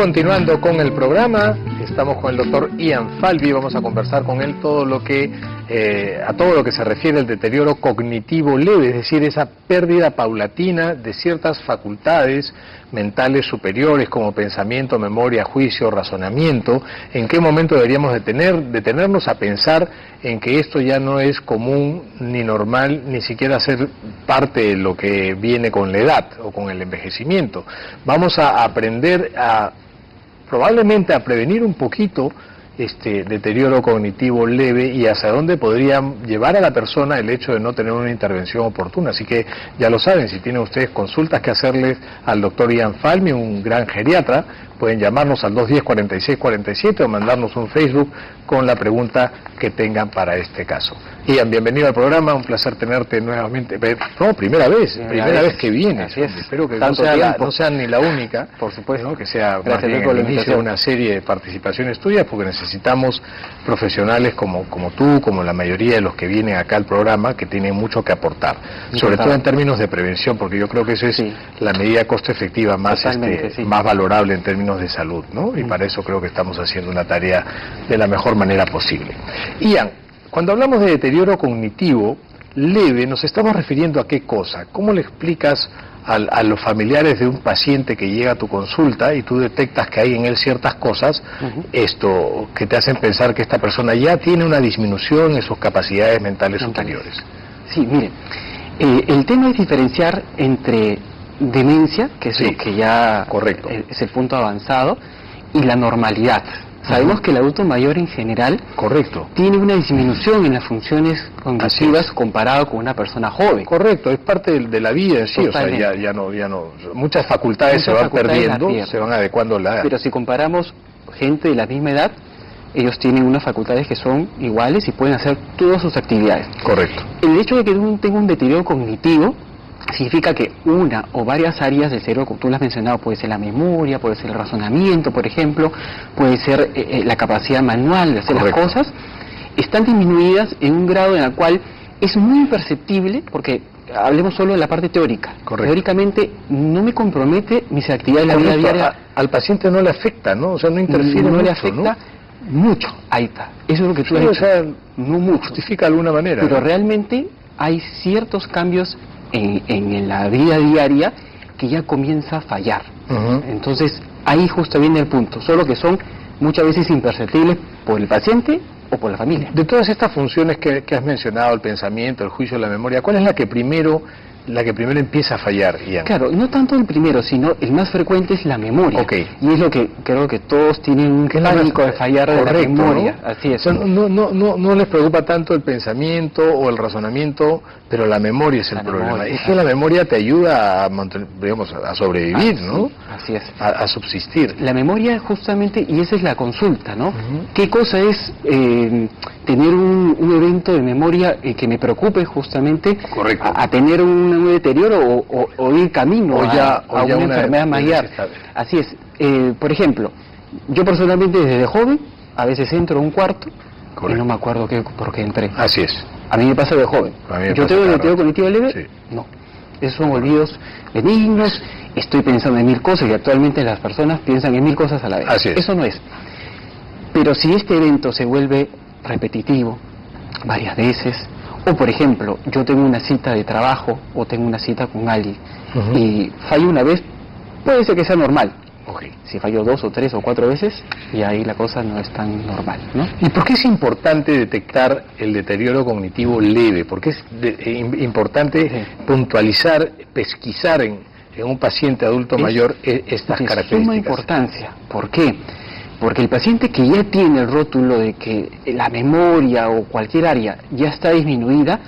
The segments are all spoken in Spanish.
continuando con el programa, estamos con el doctor Ian Falvi, vamos a conversar con él a todo lo que se refiere al deterioro cognitivo leve, es decir, esa pérdida paulatina de ciertas facultades mentales superiores como pensamiento, memoria, juicio, razonamiento. ¿En qué momento deberíamos detenernos a pensar en que esto ya no es común ni normal, ni siquiera ser parte de lo que viene con la edad o con el envejecimiento? Vamos a aprender probablemente a prevenir un poquito este deterioro cognitivo leve y hacia dónde podría llevar a la persona el hecho de no tener una intervención oportuna. Así que ya lo saben, si tienen ustedes consultas que hacerles al doctor Ian Falvi, un gran geriatra, pueden llamarnos al 210-4647 o mandarnos un Facebook con la pregunta que tengan para este caso. Ian, bienvenido al programa, un placer tenerte nuevamente. No, primera vez que vienes. Espero que no sea ni la única, por supuesto, ¿no? Que sea más bien el inicio de una serie de participaciones tuyas, porque necesitamos profesionales como tú, como la mayoría de los que vienen acá al programa, que tienen mucho que aportar, sobre todo en términos de prevención, porque yo creo que eso es la medida costo efectiva más más valorable en términos de salud, ¿no? Y para eso creo que estamos haciendo una tarea de la mejor manera posible. Ian, cuando hablamos de deterioro cognitivo leve, ¿nos estamos refiriendo a qué cosa? ¿Cómo le explicas a los familiares de un paciente que llega a tu consulta y tú detectas que hay en él ciertas cosas, esto que te hacen pensar que esta persona ya tiene una disminución en sus capacidades mentales superiores? Sí, mire, el tema es diferenciar entre demencia, que es lo que ya es el punto avanzado, y la normalidad. Sabemos que el adulto mayor en general tiene una disminución en las funciones cognitivas comparado con una persona joven. Correcto, es parte de la vida en sí. Totalmente. O sea, ya no, muchas facultades se van perdiendo, se van adecuando a la edad. Pero si comparamos gente de la misma edad, ellos tienen unas facultades que son iguales y pueden hacer todas sus actividades. Correcto. El hecho de que uno tenga un deterioro cognitivo significa que una o varias áreas del cerebro, como tú lo has mencionado, puede ser la memoria, puede ser el razonamiento, por ejemplo, puede ser la capacidad manual de hacer las cosas, están disminuidas en un grado en el cual es muy imperceptible, porque hablemos solo de la parte teórica. Teóricamente no me compromete mis actividades de la vida diaria. Al paciente no le afecta, ¿no? O sea, no interfiere mucho, le afecta, ¿no? Mucho. Ahí está. Eso es lo que tú has dicho. O sea, no mucho. Justifica de alguna manera. Pero realmente hay ciertos cambios en la vida diaria que ya comienza a fallar. Entonces ahí justo viene el punto, solo que son muchas veces imperceptibles por el paciente o por la familia. De todas estas funciones que has mencionado, el pensamiento, el juicio, la memoria, ¿cuál es la que primero empieza a fallar, Ian? Claro, no tanto el primero, sino el más frecuente es la memoria. Y es lo que creo que todos tienen un pánico de fallar de la memoria. ¿No? Así es. O sea, no les preocupa tanto el pensamiento o el razonamiento, pero la memoria es el problema. Es que la memoria te ayuda a sobrevivir, ¿no? Así es. A subsistir. La memoria justamente, y esa es la consulta, ¿no? ¿Qué cosa es tener un evento de memoria que me preocupe justamente a tener un deterioro o ir camino a una enfermedad mayor? Así es. Por ejemplo, yo personalmente desde joven a veces entro a un cuarto y no me acuerdo por qué entré. Así es. A mí me pasa de joven. ¿Yo tengo el deterioro cognitivo leve? Sí. No. Esos son olvidos benignos. Estoy pensando en 1000 cosas y actualmente las personas piensan en 1000 cosas a la vez. Así es. Eso no es. Pero si este evento se vuelve repetitivo varias veces, o por ejemplo, yo tengo una cita de trabajo o tengo una cita con alguien y fallo una vez, puede ser que sea normal. Si fallo 2 o 3 o 4 veces, y ahí la cosa no es tan normal, ¿no? ¿Y por qué es importante detectar el deterioro cognitivo leve? ¿Por qué es importante puntualizar, pesquisar en un paciente adulto mayor estas características? Es de suma importancia. ¿Por qué? Porque el paciente que ya tiene el rótulo de que la memoria o cualquier área ya está disminuida,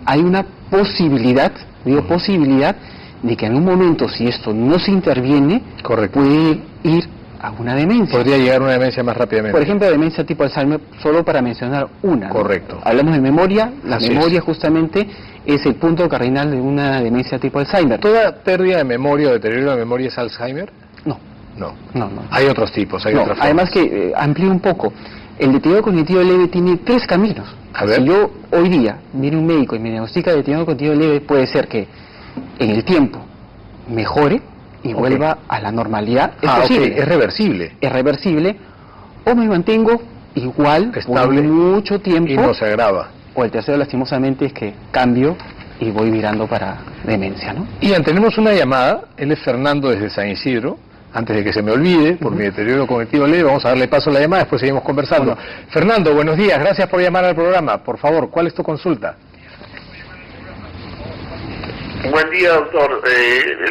hay una posibilidad, posibilidad, de que en un momento, si esto no se interviene, puede ir a una demencia. Podría llegar a una demencia más rápidamente. Por ejemplo, demencia tipo Alzheimer, solo para mencionar una. Correcto. Hablamos de memoria, la memoria justamente es el punto cardinal de una demencia tipo Alzheimer. ¿Toda pérdida de memoria o deterioro de memoria es Alzheimer? No. Hay otros tipos, hay otras formas. Además que, amplío un poco, el deterioro cognitivo leve tiene 3 caminos. Si yo hoy día viene un médico y me diagnostica de deterioro cognitivo leve, puede ser que en el tiempo mejore, y vuelva a la normalidad. Es posible. Es reversible. Es reversible. O me mantengo igual, estable, por mucho tiempo. Y no se agrava. O el tercero, lastimosamente, es que cambio y voy virando para demencia, ¿no? Ian, tenemos una llamada. Él es Fernando desde San Isidro. Antes de que se me olvide, por mi deterioro cognitivo leve, vamos a darle paso a la llamada, después seguimos conversando. Bueno. Fernando, buenos días, gracias por llamar al programa. Por favor, ¿cuál es tu consulta? Buen día, doctor.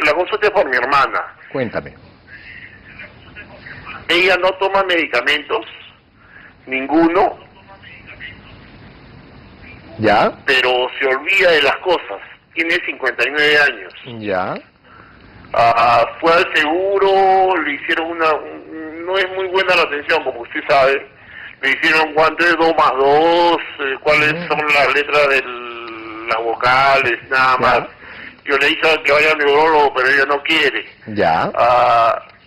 La consulta es por mi hermana. Cuéntame. Ella no toma medicamentos, ninguno. ¿Ya? Pero se olvida de las cosas. Tiene 59 años. ¿Ya? Fue al seguro, le hicieron no es muy buena la atención, como usted sabe. Le hicieron guantes 2 más 2, cuáles son las letras de las vocales, nada más. Yo le dije que vaya al neurólogo, pero ella no quiere. Ya.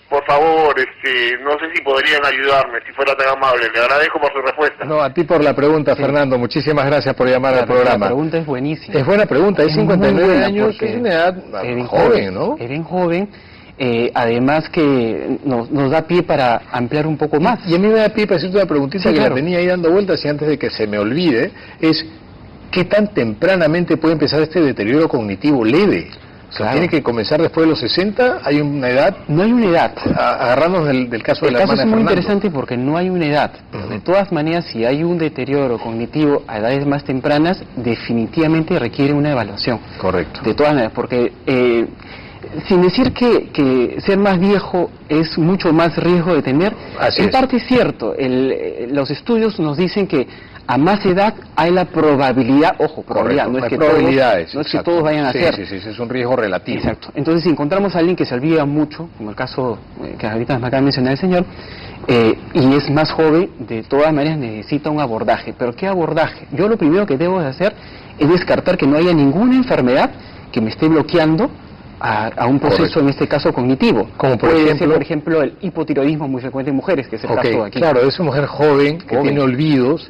Por favor, no sé si podrían ayudarme, si fuera tan amable. Le agradezco por su respuesta. No, a ti por la pregunta, sí. Fernando. Muchísimas gracias por llamar al programa. La pregunta es buenísima. Es buena pregunta. Hay 59 años, es una edad joven, ¿no? Es bien joven. Además que nos da pie para ampliar un poco más. Y a mí me da pie para hacerte una preguntita que la tenía ahí dando vueltas y antes de que se me olvide, es ¿qué tan tempranamente puede empezar este deterioro cognitivo leve? O sea, ¿tiene que comenzar después de los 60? ¿Hay una edad? No hay una edad. Agarrarnos del caso de la hermana de Fernando. El caso es muy interesante porque no hay una edad. Pero de todas maneras, si hay un deterioro cognitivo a edades más tempranas, definitivamente requiere una evaluación. Correcto. De todas maneras, porque sin decir que ser más viejo es mucho más riesgo de tener, en parte es cierto. Los estudios nos dicen que a más edad hay la probabilidad, ojo, probabilidad, no es que todos vayan a hacer. Sí, es un riesgo relativo. Exacto. Entonces, si encontramos a alguien que se olvida mucho, como el caso que ahorita me acaba de mencionar el señor, y es más joven, de todas maneras necesita un abordaje. ¿Pero qué abordaje? Yo lo primero que debo de hacer es descartar que no haya ninguna enfermedad que me esté bloqueando a un proceso, en este caso, cognitivo. Como por ejemplo, el hipotiroidismo muy frecuente en mujeres, que es el caso aquí. Claro, esa mujer joven que tiene olvidos,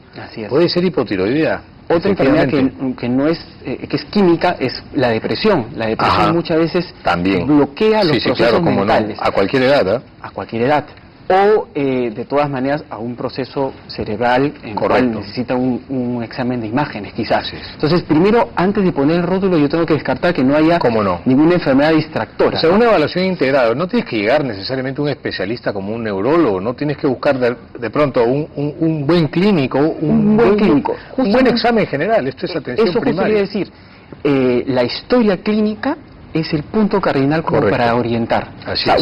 puede ser hipotiroidea. Otra enfermedad que no es que es química es la depresión. La depresión muchas veces también bloquea los procesos mentales. No. A cualquier edad, A cualquier edad. O, de todas maneras, a un proceso cerebral en el cual necesita un examen de imágenes, quizás. Entonces, primero, antes de poner el rótulo, yo tengo que descartar que no haya ninguna enfermedad distractora. O sea, una evaluación integrada. No tienes que llegar necesariamente a un especialista como un neurólogo, no tienes que buscar de pronto un buen clínico, un buen examen general. Esto es atención primaria. Eso quería decir, la historia clínica es el punto cardinal como para orientar.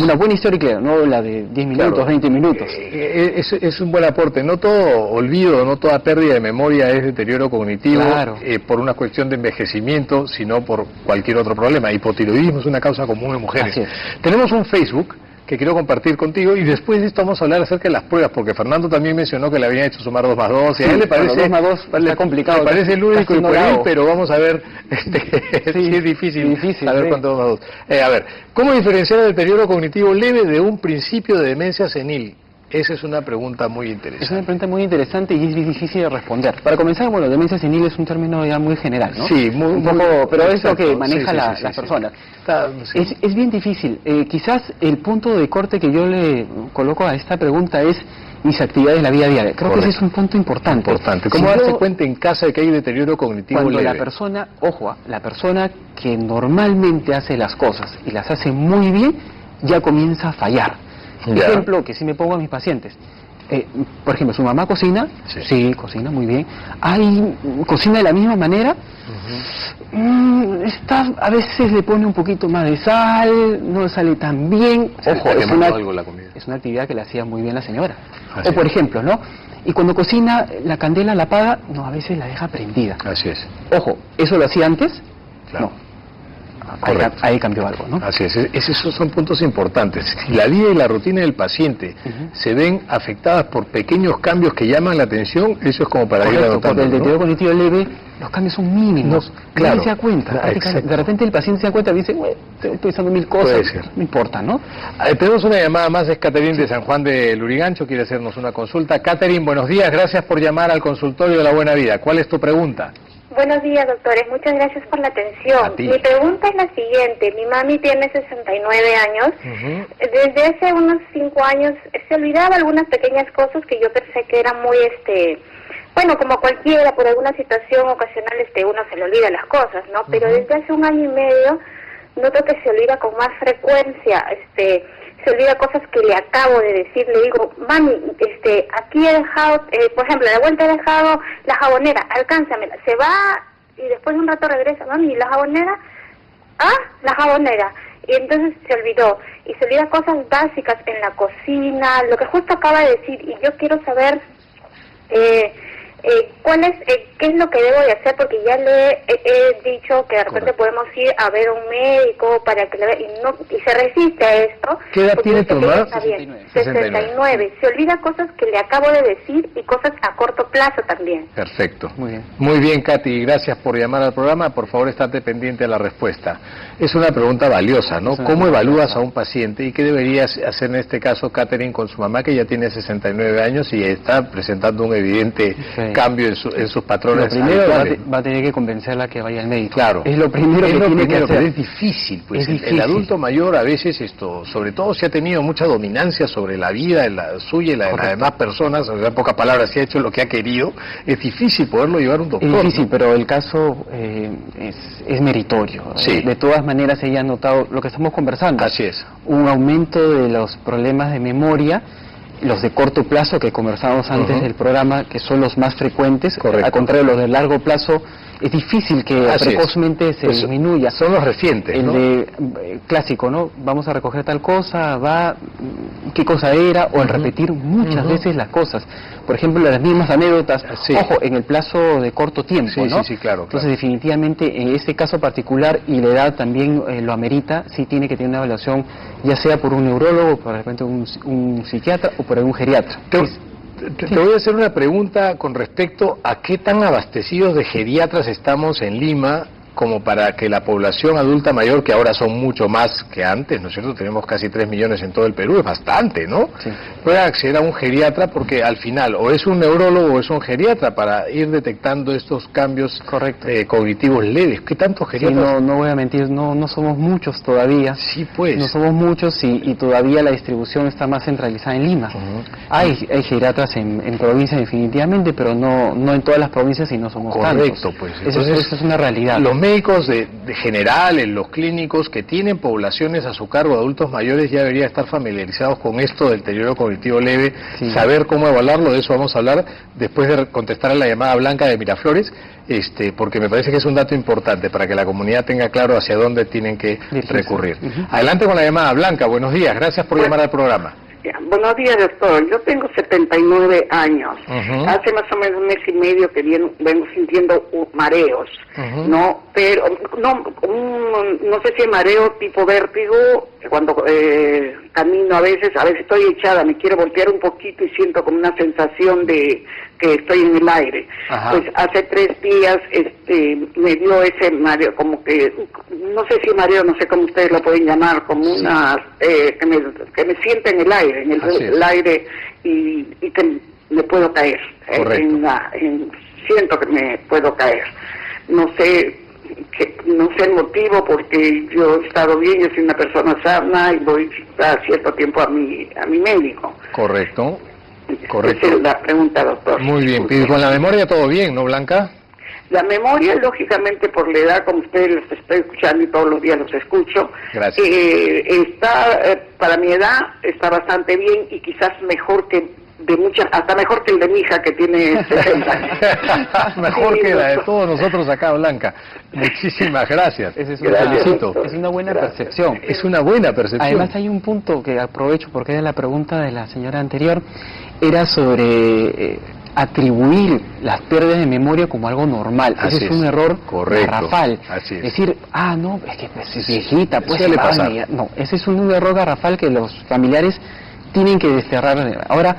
Una buena historia clínica, no la de 10 minutos, 20 minutos. Es un buen aporte. No todo olvido, no toda pérdida de memoria es deterioro cognitivo por una cuestión de envejecimiento, sino por cualquier otro problema. Hipotiroidismo es una causa común en mujeres. Tenemos un Facebook que quiero compartir contigo y después de esto vamos a hablar acerca de las pruebas, porque Fernando también mencionó que le habían hecho sumar 2 más 2 y a él le parece 2 más 2 parece complicado, le parece lúdico y pueril, pero vamos a ver sí, es difícil saber cuánto 2 más 2. A ver, ¿cómo diferenciar el deterioro cognitivo leve de un principio de demencia senil? Esa es una pregunta muy interesante. Es una pregunta muy interesante y es difícil de responder. Para comenzar, bueno, demencia senil es un término ya muy general, ¿no? Sí, pero es lo que maneja las personas. Es bien difícil. Quizás el punto de corte que yo le coloco a esta pregunta es mis actividades de la vida diaria. Creo que ese es un punto importante. ¿Cómo darse cuenta en casa de que hay deterioro cognitivo cuando leve? La persona, la persona que normalmente hace las cosas y las hace muy bien, ya comienza a fallar. Ejemplo, que si me pongo a mis pacientes, por ejemplo, su mamá cocina, cocina muy bien, cocina de la misma manera, a veces le pone un poquito más de sal, no sale tan bien, ojo, es una actividad que le hacía muy bien la señora. O por ejemplo, ¿no? Y cuando cocina, la candela la apaga, no, a veces la deja prendida. Así es. Ojo, ¿eso lo hacía antes? Claro. No. Ahí cambió algo, ¿no? Así es, esos son puntos importantes. Si la vida y la rutina del paciente se ven afectadas por pequeños cambios que llaman la atención, eso es como para ir adoptando. Porque el deterioro cognitivo leve, los cambios son mínimos. Nadie se da cuenta. De repente el paciente se da cuenta y dice, estoy pensando 1000 cosas, no importa, ¿no? Tenemos una llamada más, es Catherine de San Juan de Lurigancho, quiere hacernos una consulta. Catherine, buenos días, gracias por llamar al consultorio de la Buena Vida. ¿Cuál es tu pregunta? Buenos días, doctores. Muchas gracias por la atención. Mi pregunta es la siguiente. Mi mami tiene 69 años. Desde hace unos 5 años se olvidaba algunas pequeñas cosas que yo pensé que eran muy, bueno, como cualquiera, por alguna situación ocasional, uno se le olvida las cosas, ¿no? Pero desde hace 1 año y medio noto que se olvida con más frecuencia, se olvida cosas que le acabo de decir. Le digo, mami, aquí he dejado, por ejemplo, a la vuelta he dejado la jabonera, alcánzamela. Se va y después de un rato regresa, mami, ¿la jabonera? Ah, la jabonera. Y entonces se olvidó. Y se olvida cosas básicas en la cocina, lo que justo acaba de decir. Y yo quiero saber qué es lo que debo de hacer, porque ya le he dicho que de repente podemos ir a ver a un médico para que le vea, y se resiste a esto. ¿Qué edad tiene tu mamá? 69. Se olvida cosas que le acabo de decir y cosas a corto plazo también. Perfecto. Muy bien, Katy, gracias por llamar al programa. Por favor, estate pendiente de la respuesta. Es una pregunta valiosa, ¿no? ¿Cómo evalúas a un paciente y qué deberías hacer en este caso, Catherine, con su mamá, que ya tiene 69 años y está presentando un evidente cambio en sus patrones? Lo primero va a tener que convencerla que vaya al médico. Claro. Es lo primero que tiene que hacer. Pero es difícil, pues. El adulto mayor a veces sobre todo si ha tenido mucha dominancia sobre la vida, la suya y la de las demás personas, o sea, en pocas palabras, si ha hecho lo que ha querido, es difícil poderlo llevar a un doctor. Es difícil, ¿no? pero el caso es meritorio. Sí. De todas maneras, ella ha notado lo que estamos conversando. Así es. Un aumento de los problemas de memoria, los de corto plazo que conversábamos antes del programa, que son los más frecuentes. Correcto. Al contrario, los de largo plazo es difícil que precozmente se disminuya. Son los recientes, ¿no? Clásico, ¿no? Vamos a recoger tal cosa, ¿qué cosa era? O al repetir muchas veces las cosas. Por ejemplo, las mismas anécdotas, ojo, en el plazo de corto tiempo, ¿no? Sí, claro. Entonces, definitivamente, en este caso particular, y la edad también lo amerita, sí tiene que tener una evaluación, ya sea por un neurólogo, por de repente un psiquiatra o por algún geriatra. Te voy a hacer una pregunta con respecto a qué tan abastecidos de geriatras estamos en Lima como para que la población adulta mayor, que ahora son mucho más que antes, ¿no es cierto? Tenemos casi 3 millones en todo el Perú, es bastante, ¿no? Sí. Pueda acceder a un geriatra, porque al final o es un neurólogo o es un geriatra para ir detectando estos cambios cognitivos leves. ¿Qué tantos geriatras? Sí, no voy a mentir, no somos muchos todavía. Sí, pues. No somos muchos y todavía la distribución está más centralizada en Lima. Hay geriatras en provincias definitivamente, pero no en todas las provincias y no somos tantos. Correcto, pues. Entonces, eso es una realidad. Los médicos de generales, los clínicos que tienen poblaciones a su cargo, adultos mayores, ya deberían estar familiarizados con esto del deterioro cognitivo leve, saber cómo evaluarlo. De eso vamos a hablar después de contestar a la llamada Blanca de Miraflores, porque me parece que es un dato importante para que la comunidad tenga claro hacia dónde tienen que recurrir. Adelante con la llamada Blanca, buenos días, gracias por llamar al programa. Buenos días, doctor. Yo tengo 79 años. Hace más o menos 1 mes y medio que vengo sintiendo mareos, ¿no? Pero no sé si es mareo tipo vértigo, cuando camino a veces estoy echada, me quiero voltear un poquito y siento como una sensación de que estoy en el aire. Pues hace 3 días me dio ese mareo, como que, no sé si mareo, no sé cómo ustedes lo pueden llamar, como una, que me siente en el aire, el aire y que me puedo caer. Siento que me puedo caer. No sé el motivo, porque yo he estado bien, yo soy una persona sana y voy a cierto tiempo a mi médico. Correcto. Esa es la pregunta, doctor. Muy bien. ¿Y con la memoria todo bien, no, Blanca? La memoria, lógicamente, por la edad, como ustedes los estoy escuchando y todos los días los escucho, para mi edad está bastante bien y quizás mejor que hasta mejor que el de mi hija, que tiene 60 años. Mejor que la de todos nosotros acá, Blanca. Muchísimas gracias. Es una buena percepción. Es una buena percepción. Además hay un punto que aprovecho porque era la pregunta de la señora anterior, era sobre atribuir las pérdidas de memoria como algo normal. Ese es un error garrafal. Es decir, no, es que es viejita, pues se le pasa. No, ese es un error garrafal que los familiares tienen que desterrar. Ahora,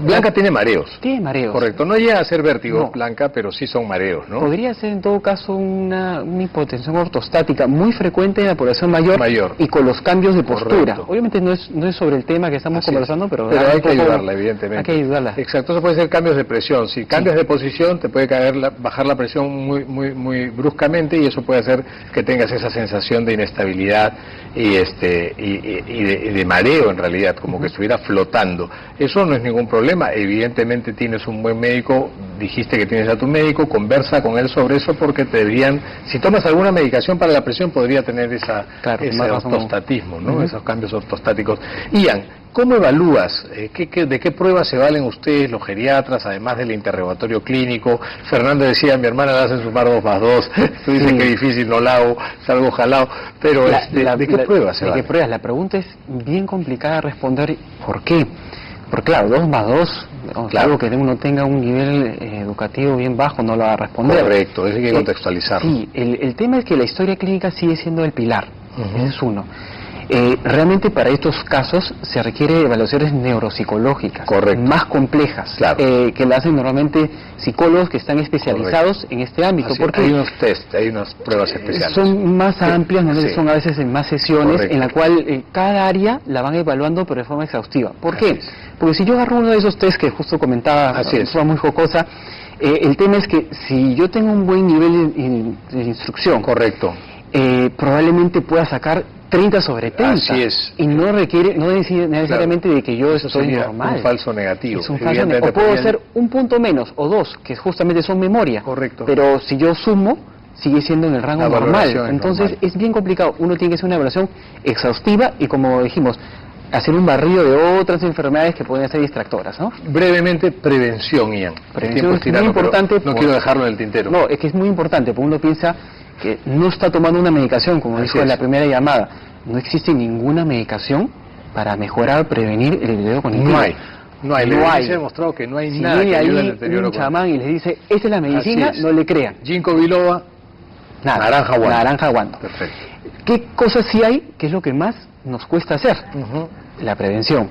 Blanca tiene mareos. Tiene mareos. Correcto, no llega a ser vértigo, No. Blanca, pero sí son mareos, ¿no? Podría ser en todo caso una hipotensión ortostática muy frecuente en la población mayor. Y con los cambios de postura. Correcto. Obviamente no es sobre el tema que estamos Así conversando, es. pero hay que ayudarla, evidentemente. Hay que ayudarla. Exacto, eso puede ser cambios de presión. Si cambias de posición, te puede bajar la presión muy bruscamente, y eso puede hacer que tengas esa sensación de inestabilidad y de mareo, en realidad, como que estuviera flotando. Eso no es ningún problema. Evidentemente tienes un buen médico, dijiste que tienes a tu médico, conversa con él sobre eso, porque si tomas alguna medicación para la presión, podría tener ese ortostatismo, ¿no? Esos cambios ortostáticos. Ian, ¿cómo evalúas? ¿De qué pruebas se valen ustedes, los geriatras, además del interrogatorio clínico? Fernando decía, mi hermana la hacen sumar 2 más 2, tú dices que difícil, no la hago, salgo jalado, pero ¿de qué pruebas se valen? ¿De qué pruebas? La pregunta es bien complicada de responder. ¿Por qué? Porque claro, 2 más 2, algo que uno tenga un nivel educativo bien bajo, no lo va a responder. Correcto, eso hay que contextualizarlo. Sí, el tema es que la historia clínica sigue siendo el pilar, ese es uno. Realmente para estos casos se requiere evaluaciones neuropsicológicas, más complejas, que la hacen normalmente psicólogos que están especializados en este ámbito. Porque hay unos test, hay unas pruebas especiales. Son más amplias, son a veces en más sesiones, en la cual cada área la van evaluando pero de forma exhaustiva. ¿Por qué? Porque si yo agarro uno de esos test que justo comentaba, de forma muy jocosa, el tema es que si yo tengo un buen nivel de instrucción, probablemente pueda sacar 30 sobre 30. Así es. Y no necesariamente de que yo estoy normal. Un falso negativo. Es un falso negativo. O puedo ser un punto menos o 2, que justamente son memoria. Correcto. Pero si yo sumo, sigue siendo en el rango normal. Entonces es bien complicado. Uno tiene que hacer una evaluación exhaustiva y, como dijimos, hacer un barrido de otras enfermedades que pueden ser distractoras, ¿no? Brevemente, prevención, Ian. Prevención es muy importante. No quiero dejarlo en el tintero. No, es que es muy importante, porque uno piensa que no está tomando una medicación, como dijo en la primera llamada. No existe ninguna medicación para mejorar, prevenir el deterioro cognitivo. No hay. Se ha demostrado que no hay nada que ayude al deterioro cognitivo. Un chamán y les dice, esta es la medicina, no le crean. Ginkgo biloba, naranja guando. Perfecto. ¿Qué cosas sí hay? ¿Qué es lo que más nos cuesta hacer? La prevención.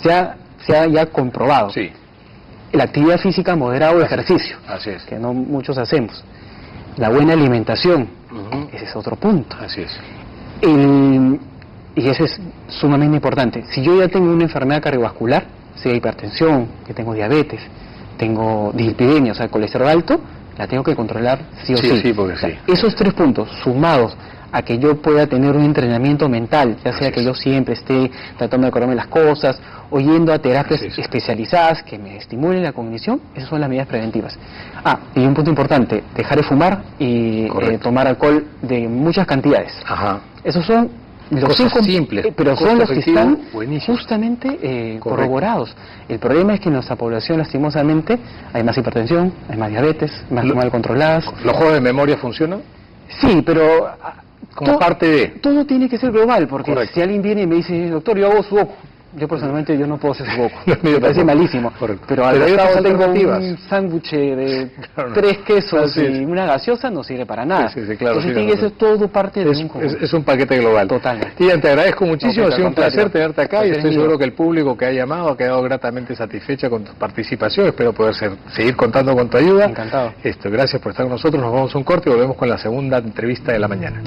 Se ha ya comprobado. La actividad física moderada o ejercicio. Así es. Que no muchos hacemos. La buena alimentación. Ese es otro punto. Así es. Y ese es sumamente importante. Si yo ya tengo una enfermedad cardiovascular, sea hipertensión, que tengo diabetes, tengo dislipidemia, o sea, colesterol alto, la tengo que controlar sí o sí. Esos 3 puntos sumados a que yo pueda tener un entrenamiento mental, ya sea que yo siempre esté tratando de acordarme las cosas o yendo a terapias especializadas que me estimulen la cognición, esas son las medidas preventivas. Y un punto importante, dejar de fumar y tomar alcohol de muchas cantidades. Esos son los 5 simples, pero son los que están justamente corroborados. El problema es que en nuestra población, lastimosamente, hay más hipertensión, hay más diabetes, más mal controladas. ¿Los juegos de memoria funcionan? Sí, pero como parte de... Todo tiene que ser global, porque si alguien viene y me dice, doctor, yo hago sudoku. Yo personalmente no puedo hacer sudoku. Me parece malísimo. Pero al cabo tengo un sándwich de 3 quesos y una gaseosa, no sirve para nada. Entonces tiene que ser todo parte de un conjunto. Es un paquete global. Totalmente. Ian, te agradezco muchísimo, ha sido un placer tenerte acá y estoy seguro que el público que ha llamado ha quedado gratamente satisfecha con tu participación. Espero poder seguir contando con tu ayuda. Encantado. Gracias por estar con nosotros. Nos vamos a un corte y volvemos con la segunda entrevista de la mañana.